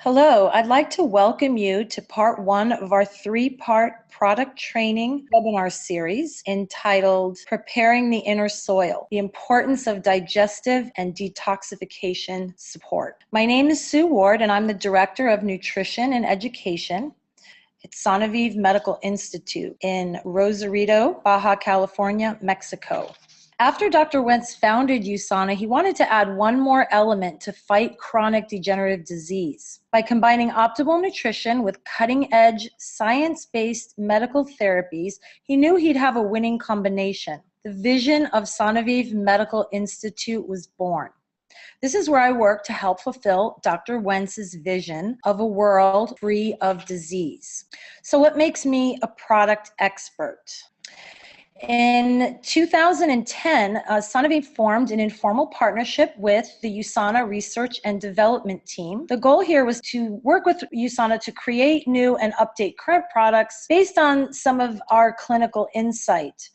Hello, I'd like to welcome you to part one of our three-part product training webinar series entitled Preparing the Inner Soil, the Importance of Digestive and Detoxification Support. My name is Sue Ward and I'm the Director of Nutrition and Education at USANA Medical Institute in Rosarito, Baja California, Mexico. After Dr. Wentz founded USANA, he wanted to add one more element to fight chronic degenerative disease. By combining optimal nutrition with cutting-edge, science-based medical therapies, he knew he'd have a winning combination. The vision of USANA Medical Institute was born. This is where I work to help fulfill Dr. Wentz's vision of a world free of disease. So what makes me a product expert? In 2010, USANA formed an informal partnership with the USANA Research and Development Team. The goal here was to work with USANA to create new and update current products based on some of our clinical insight.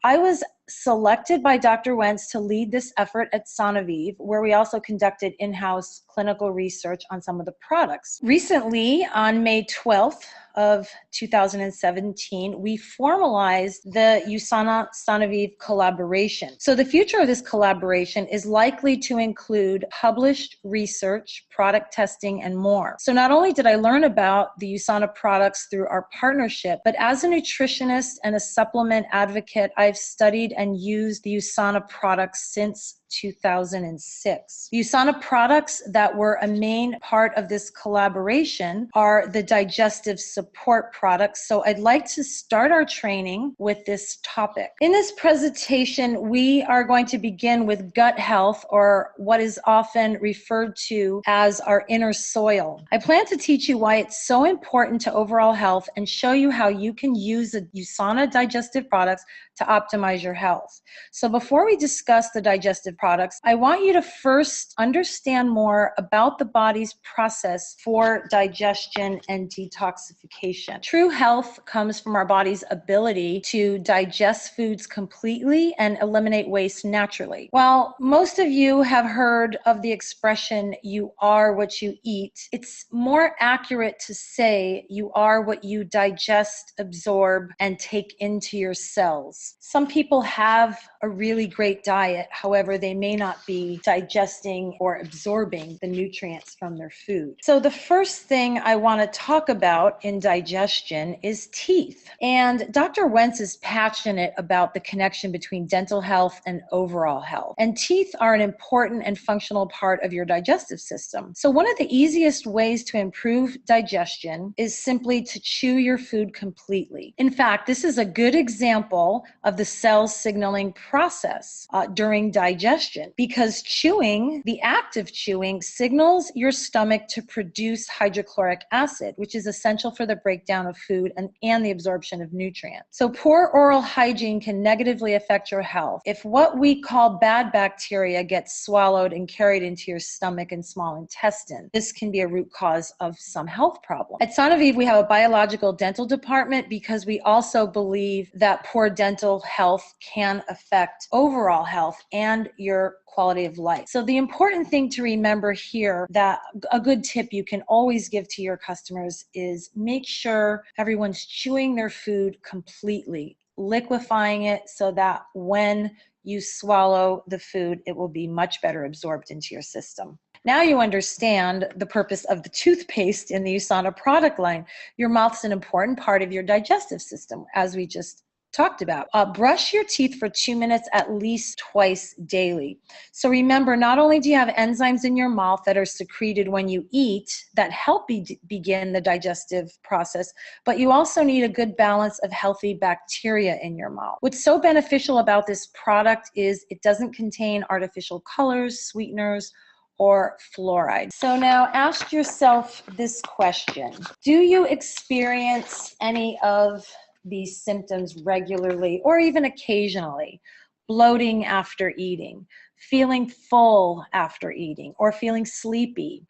I was selected by Dr. Wentz to lead this effort at USANA, where we also conducted in-house clinical research on some of the products. Recently, on May 12th of 2017, we formalized the USANA collaboration. So the future of this collaboration is likely to include published research, product testing, and more. So not only did I learn about the USANA products through our partnership, but as a nutritionist and a supplement advocate, I've studied and used the USANA products since 2006. The USANA products that were a main part of this collaboration are the digestive support products. So I'd like to start our training with this topic. In this presentation, we are going to begin with gut health, or what is often referred to as our inner soil. I plan to teach you why it's so important to overall health and show you how you can use the USANA digestive products to optimize your health. So before we discuss the digestive products, I want you to first understand more about the body's process for digestion and detoxification. True health comes from our body's ability to digest foods completely and eliminate waste naturally. While most of you have heard of the expression, you are what you eat, it's more accurate to say you are what you digest, absorb, and take into your cells. Some people have a really great diet, however, they may not be digesting or absorbing the nutrients from their food. So the first thing I want to talk about in digestion is teeth. And Dr. Wentz is passionate about the connection between dental health and overall health. And teeth are an important and functional part of your digestive system. So one of the easiest ways to improve digestion is simply to chew your food completely. In fact, this is a good example of the cell signaling process during digestion, because chewing, the act of chewing, signals your stomach to produce hydrochloric acid, which is essential for the breakdown of food and the absorption of nutrients. So poor oral hygiene can negatively affect your health. If what we call bad bacteria gets swallowed and carried into your stomach and small intestine, this can be a root cause of some health problem. At USANA, we have a biological dental department because we also believe that poor dental health can affect overall health and your quality of life. So the important thing to remember here, that a good tip you can always give to your customers, is make sure everyone's chewing their food completely, liquefying it so that when you swallow the food, it will be much better absorbed into your system. Now you understand the purpose of the toothpaste in the USANA product line. Your mouth's an important part of your digestive system, as we just talked about. Brush your teeth for 2 minutes at least twice daily. So remember, not only do you have enzymes in your mouth that are secreted when you eat that help begin the digestive process, but you also need a good balance of healthy bacteria in your mouth. What's so beneficial about this product is it doesn't contain artificial colors, sweeteners, or fluoride. So now ask yourself this question: do you experience any of these symptoms regularly or even occasionally? Bloating after eating, feeling full after eating, or feeling sleepy,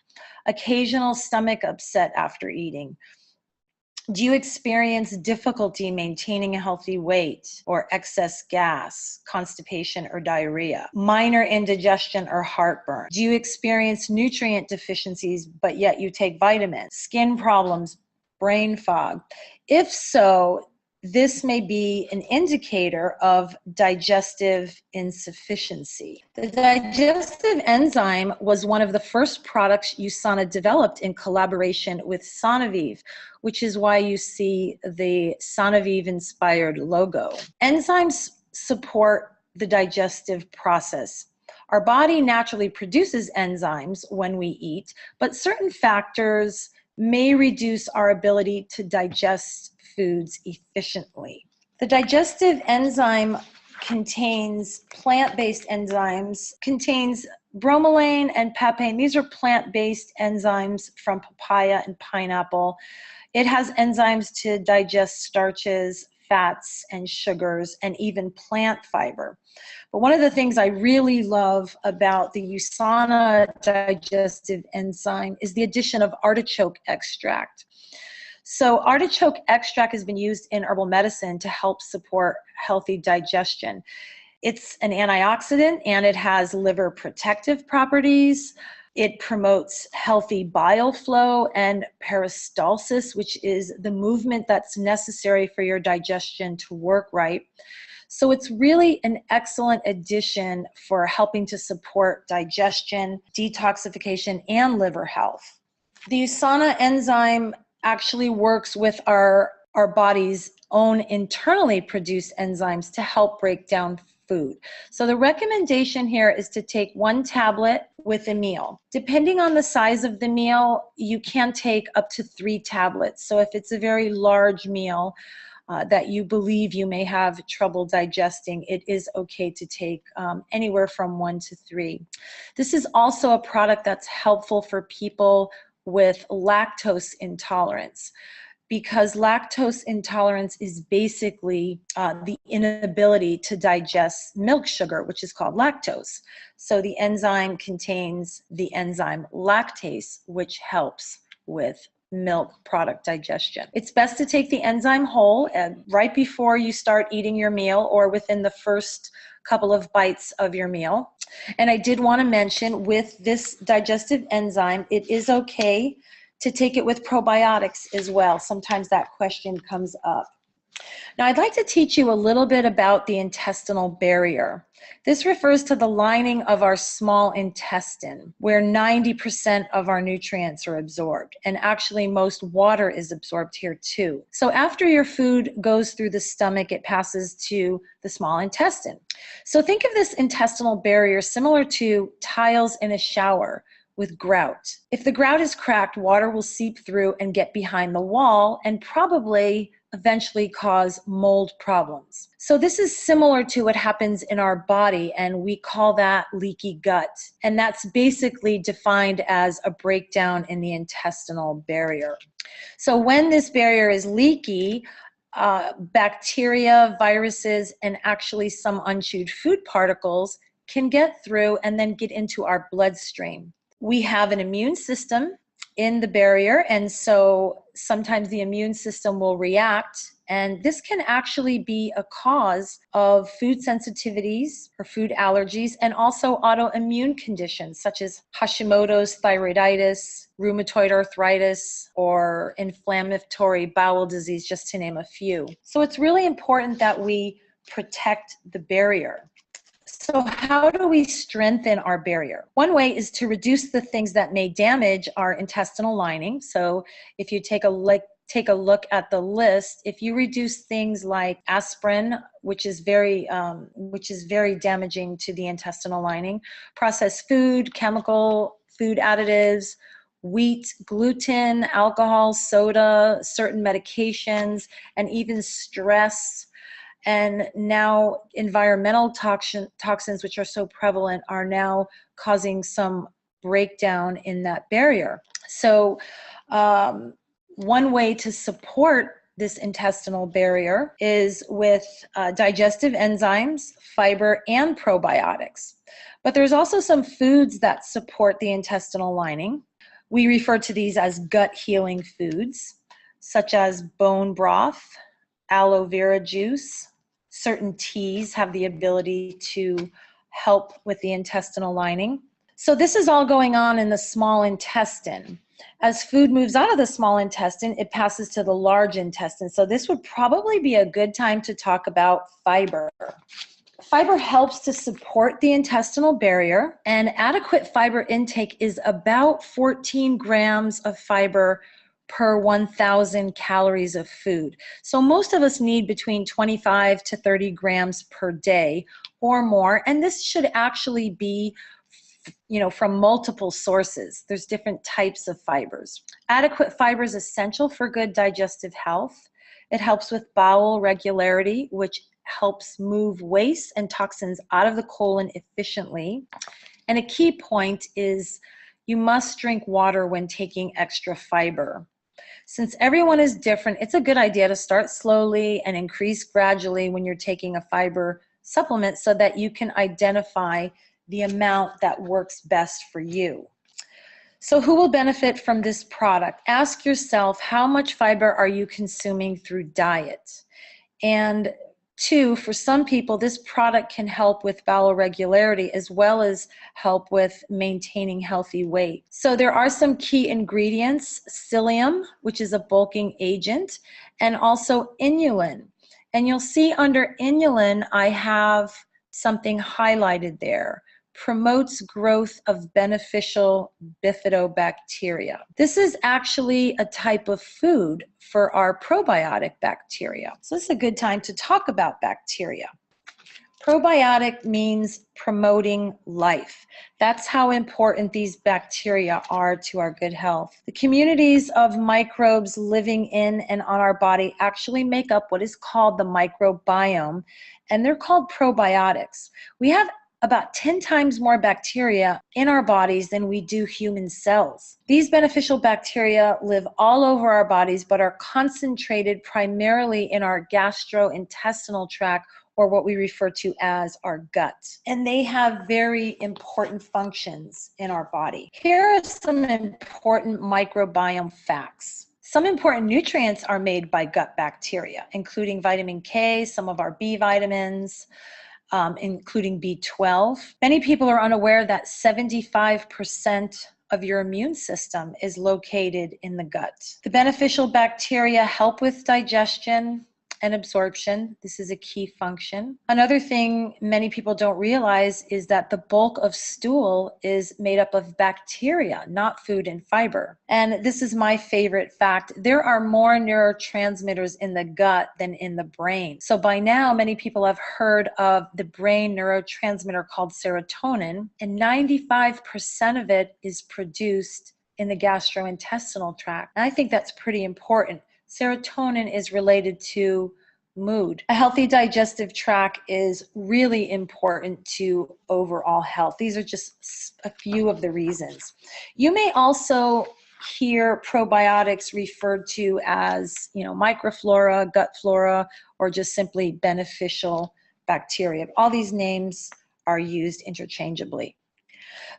occasional stomach upset after eating, Do you experience difficulty maintaining a healthy weight or excess gas, constipation, or diarrhea? Minor indigestion or heartburn? Do you experience nutrient deficiencies, but yet you take vitamins? Skin problems, brain fog? If so, this may be an indicator of digestive insufficiency. The digestive enzyme was one of the first products USANA developed in collaboration with Sonavive, which is why you see the Sonavive-inspired logo. Enzymes support the digestive process. Our body naturally produces enzymes when we eat, but certain factors may reduce our ability to digest foods efficiently. The digestive enzyme contains plant-based enzymes, contains bromelain and papain. These are plant-based enzymes from papaya and pineapple. It has enzymes to digest starches, fats, and sugars, and even plant fiber. But one of the things I really love about the USANA digestive enzyme is the addition of artichoke extract. So artichoke extract has been used in herbal medicine to help support healthy digestion. It's an antioxidant and it has liver protective properties. It promotes healthy bile flow and peristalsis, which is the movement that's necessary for your digestion to work right. So it's really an excellent addition for helping to support digestion, detoxification, and liver health. The USANA enzyme actually works with our body's own internally produced enzymes to help break down food. So the recommendation here is to take 1 tablet with a meal. Depending on the size of the meal, you can take up to 3 tablets. So if it's a very large meal that you believe you may have trouble digesting, it is okay to take anywhere from 1 to 3. This is also a product that's helpful for people with lactose intolerance, because lactose intolerance is basically the inability to digest milk sugar, which is called lactose. So the enzyme contains the enzyme lactase, which helps with milk product digestion. It's best to take the enzyme whole right before you start eating your meal or within the first couple of bites of your meal. And I did want to mention, with this digestive enzyme, it is okay to take it with probiotics as well. Sometimes that question comes up. Now, I'd like to teach you a little bit about the intestinal barrier. This refers to the lining of our small intestine, where 90% of our nutrients are absorbed. And actually, most water is absorbed here too. So after your food goes through the stomach, it passes to the small intestine. So think of this intestinal barrier similar to tiles in a shower with grout. If the grout is cracked, water will seep through and get behind the wall and probably eventually cause mold problems. So this is similar to what happens in our body, and we call that leaky gut. And that's basically defined as a breakdown in the intestinal barrier. So when this barrier is leaky, bacteria, viruses, and actually some unchewed food particles can get through and then get into our bloodstream. We have an immune system in the barrier, and so sometimes the immune system will react, and this can actually be a cause of food sensitivities or food allergies, and also autoimmune conditions such as Hashimoto's thyroiditis, rheumatoid arthritis, or inflammatory bowel disease, just to name a few. So it's really important that we protect the barrier. So how do we strengthen our barrier? One way is to reduce the things that may damage our intestinal lining. So if you take a look at the list, if you reduce things like aspirin, which is very damaging to the intestinal lining, processed food, chemical food additives, wheat, gluten, alcohol, soda, certain medications, and even stress. And now environmental toxins, which are so prevalent, are now causing some breakdown in that barrier. So one way to support this intestinal barrier is with digestive enzymes, fiber, and probiotics. But there's also some foods that support the intestinal lining. We refer to these as gut healing foods. such as bone broth, aloe vera juice. Certain teas have the ability to help with the intestinal lining. So this is all going on in the small intestine. As food moves out of the small intestine, it passes to the large intestine. So this would probably be a good time to talk about fiber. Fiber helps to support the intestinal barrier, and adequate fiber intake is about 14 grams of fiber per 1,000 calories of food. So most of us need between 25 to 30 grams per day or more, and this should actually be from multiple sources. There's different types of fibers. Adequate fiber is essential for good digestive health. It helps with bowel regularity, which helps move waste and toxins out of the colon efficiently. And a key point is you must drink water when taking extra fiber. Since everyone is different, it's a good idea to start slowly and increase gradually when you're taking a fiber supplement so that you can identify the amount that works best for you. So who will benefit from this product? Ask yourself, how much fiber are you consuming through diet? And two, for some people, this product can help with bowel regularity as well as help with maintaining healthy weight. So there are some key ingredients: psyllium, which is a bulking agent, and also inulin. And you'll see under inulin, I have something highlighted there. Promotes growth of beneficial bifidobacteria. This is actually a type of food for our probiotic bacteria. So this is a good time to talk about bacteria. Probiotic means promoting life. That's how important these bacteria are to our good health. The communities of microbes living in and on our body actually make up what is called the microbiome, and they're called probiotics. We have about 10 times more bacteria in our bodies than we do human cells. These beneficial bacteria live all over our bodies, but are concentrated primarily in our gastrointestinal tract, or what we refer to as our gut. And they have very important functions in our body. Here are some important microbiome facts. Some important nutrients are made by gut bacteria, including vitamin K, some of our B vitamins, including B12. Many people are unaware that 75% of your immune system is located in the gut. The beneficial bacteria help with digestion and absorption. This is a key function. Another thing many people don't realize is that the bulk of stool is made up of bacteria, not food and fiber. And this is my favorite fact: there are more neurotransmitters in the gut than in the brain. So by now, many people have heard of the brain neurotransmitter called serotonin, and 95% of it is produced in the gastrointestinal tract. And I think that's pretty important. Serotonin is related to mood. A healthy digestive tract is really important to overall health. These are just a few of the reasons. You may also hear probiotics referred to as, microflora, gut flora, or just simply beneficial bacteria. All these names are used interchangeably.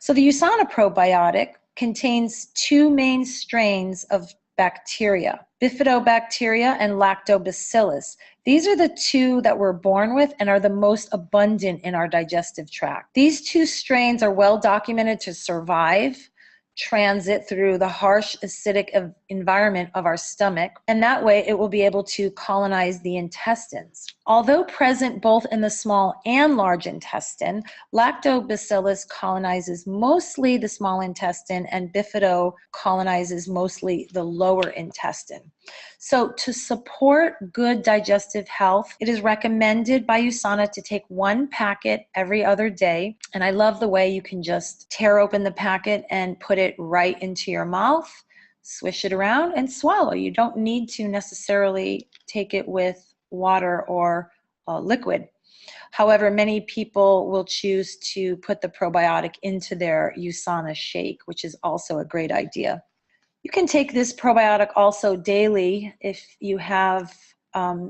So the USANA probiotic contains two main strains of bacteria: bifidobacteria and lactobacillus. These are the two that we're born with and are the most abundant in our digestive tract. These two strains are well documented to survive transit through the harsh acidic environment of our stomach, and that way it will be able to colonize the intestines. Although present both in the small and large intestine, lactobacillus colonizes mostly the small intestine and bifido colonizes mostly the lower intestine. So to support good digestive health, it is recommended by USANA to take one packet every other day. And I love the way you can just tear open the packet and put it right into your mouth, swish it around, and swallow. You don't need to necessarily take it with water or liquid. However, many people will choose to put the probiotic into their USANA shake, which is also a great idea. You can take this probiotic also daily if you have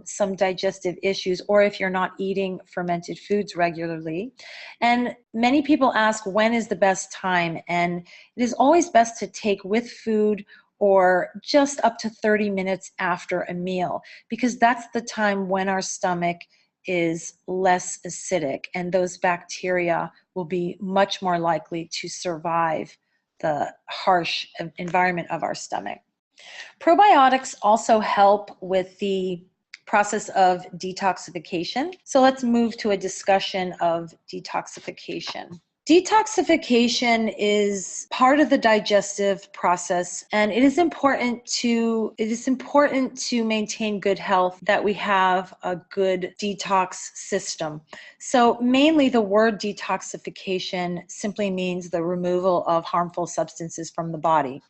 some digestive issues or if you're not eating fermented foods regularly. And many people ask, when is the best time? And it is always best to take with food or just up to 30 minutes after a meal, because that's the time when our stomach is less acidic and those bacteria will be much more likely to survive the harsh environment of our stomach. Probiotics also help with the process of detoxification. So let's move to a discussion of detoxification. Detoxification is part of the digestive process, and it is important to maintain good health that we have a good detox system. So mainly the word detoxification simply means the removal of harmful substances from the body.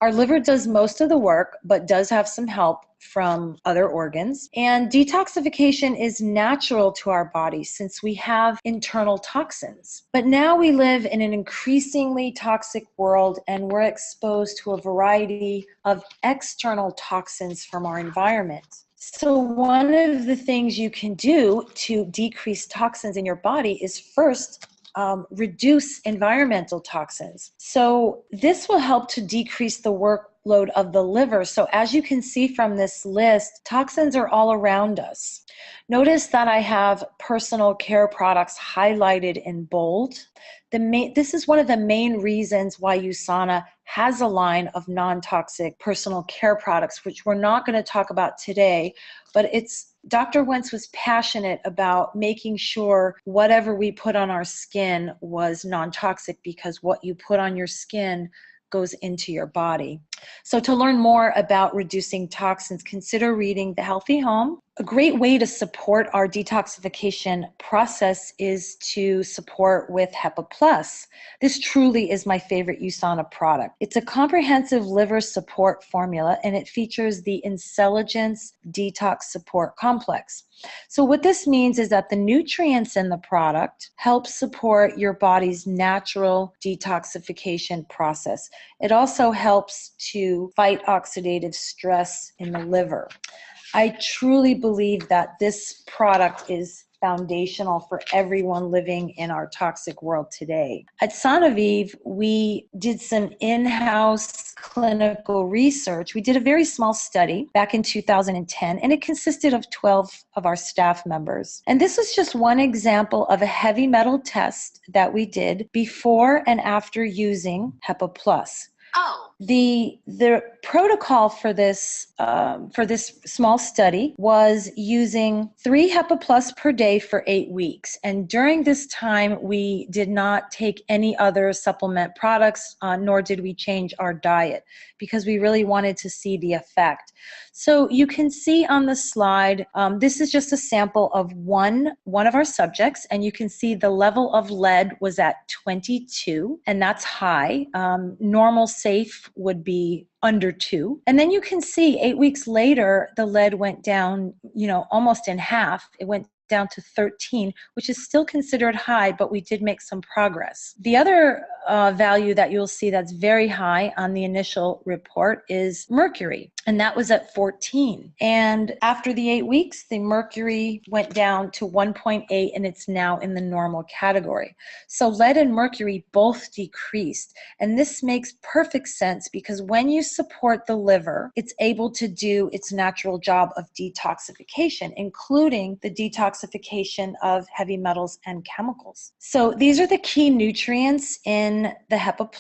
Our liver does most of the work, but does have some help from other organs. And detoxification is natural to our body since we have internal toxins. But now we live in an increasingly toxic world, and we're exposed to a variety of external toxins from our environment. So one of the things you can do to decrease toxins in your body is first reduce environmental toxins. So this will help to decrease the workload of the liver. So as you can see from this list, toxins are all around us. Notice that I have personal care products highlighted in bold. This is one of the main reasons why USANA has a line of non-toxic personal care products, which we're not going to talk about today, but Dr. Wentz was passionate about making sure whatever we put on our skin was non-toxic, because what you put on your skin goes into your body. So to learn more about reducing toxins, consider reading The Healthy Home. A great way to support our detoxification process is to support with HEPA+. This truly is my favorite USANA product. It's a comprehensive liver support formula, and it features the Intelligence Detox Support Complex. So what this means is that the nutrients in the product help support your body's natural detoxification process. It also helps to fight oxidative stress in the liver. I truly believe that this product is foundational for everyone living in our toxic world today. At Sanoviv, we did some in-house clinical research. We did a very small study back in 2010, and it consisted of 12 of our staff members. And this was just one example of a heavy metal test that we did before and after using HEPA+. The protocol for this small study was using 3 HEPA+ per day for 8 weeks. And during this time, we did not take any other supplement products, nor did we change our diet, because we really wanted to see the effect. So you can see on the slide, this is just a sample of one of our subjects, and you can see the level of lead was at 22, and that's high. Normal safe would be under 2. And then you can see 8 weeks later, the lead went down, almost in half. It went down to 13, which is still considered high, but we did make some progress. The other value that you'll see that's very high on the initial report is mercury, and that was at 14. And after the 8 weeks, the mercury went down to 1.8, and it's now in the normal category. So lead and mercury both decreased, and this makes perfect sense because when you support the liver, it's able to do its natural job of detoxification, including the detoxification of heavy metals and chemicals. So these are the key nutrients in the HEPA+.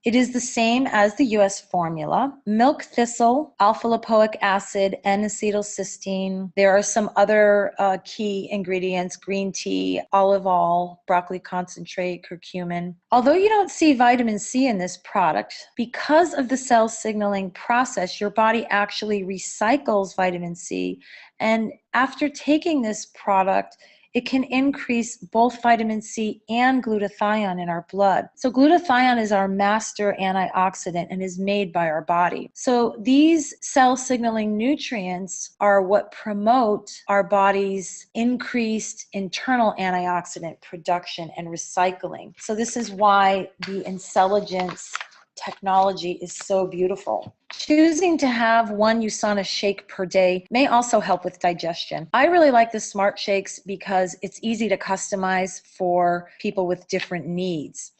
It is the same as the US formula: milk thistle, alpha-lipoic acid, N-acetylcysteine. There are some other key ingredients: green tea, olive oil, broccoli concentrate, curcumin. Although you don't see vitamin C in this product, because of the cell signaling process, your body actually recycles vitamin C. And after taking this product, it can increase both vitamin C and glutathione in our blood. So glutathione is our master antioxidant and is made by our body. So these cell signaling nutrients are what promote our body's increased internal antioxidant production and recycling. So this is why the Intelligence technology is so beautiful. Choosing to have one USANA shake per day may also help with digestion. I really like the Smart Shakes because it's easy to customize for people with different needs.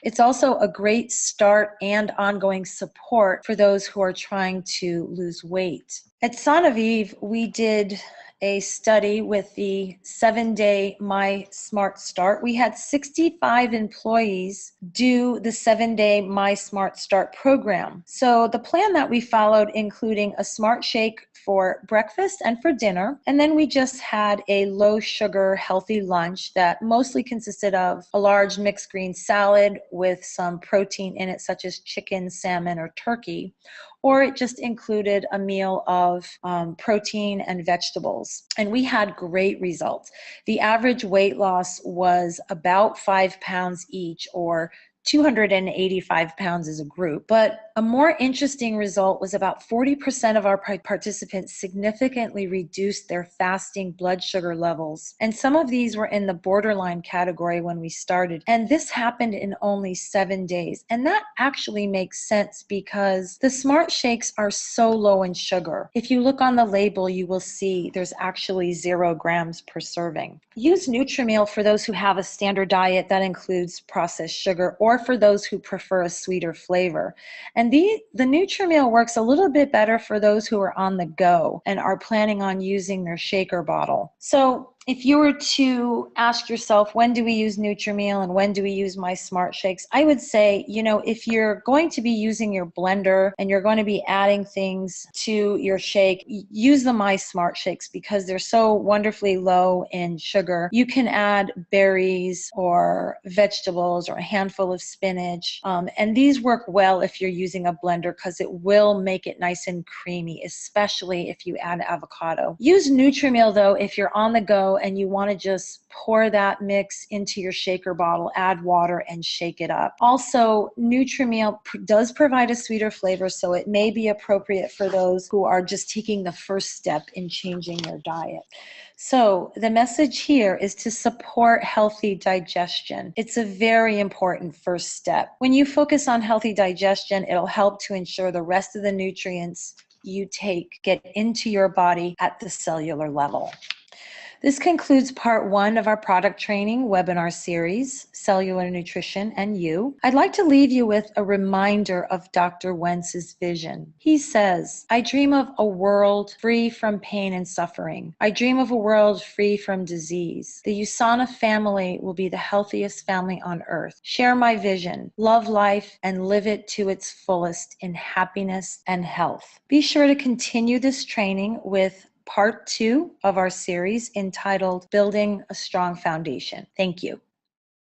It's also a great start and ongoing support for those who are trying to lose weight. At Sonavive, we did a study with the 7-day My Smart Start. We had 65 employees do the 7-day My Smart Start program. So the plan that we followed, including a smart shake for breakfast and for dinner, and then we just had a low sugar healthy lunch that mostly consisted of a large mixed green salad with some protein in it, such as chicken, salmon, or turkey, or it just included a meal of protein and vegetables. And we had great results. The average weight loss was about 5 pounds each, or 285 pounds as a group. But a more interesting result was about 40% of our participants significantly reduced their fasting blood sugar levels. And some of these were in the borderline category when we started. And this happened in only 7 days. And that actually makes sense because the smart shakes are so low in sugar. If you look on the label, you will see there's actually 0 grams per serving. Use Nutrimeal for those who have a standard diet that includes processed sugar, or for those who prefer a sweeter flavor. And the Nutrimeal works a little bit better for those who are on the go and are planning on using their shaker bottle. So if you were to ask yourself, when do we use Nutrimeal and when do we use My Smart Shakes? I would say, if you're going to be using your blender and you're going to be adding things to your shake, use the My Smart Shakes because they're so wonderfully low in sugar. You can add berries or vegetables or a handful of spinach. And these work well if you're using a blender because it will make it nice and creamy, especially if you add avocado. Use Nutrimeal though if you're on the go and you want to just pour that mix into your shaker bottle, add water, and shake it up. Also, Nutrimeal does provide a sweeter flavor, so it may be appropriate for those who are just taking the first step in changing their diet. So the message here is to support healthy digestion. It's a very important first step. When you focus on healthy digestion, it'll help to ensure the rest of the nutrients you take get into your body at the cellular level. This concludes part 1 of our product training webinar series, Cellular Nutrition and You. I'd like to leave you with a reminder of Dr. Wentz's vision. He says, I dream of a world free from pain and suffering. I dream of a world free from disease. The USANA family will be the healthiest family on earth. Share my vision, love life, and live it to its fullest in happiness and health. Be sure to continue this training with part 2 of our series entitled Building a Strong Foundation. Thank you.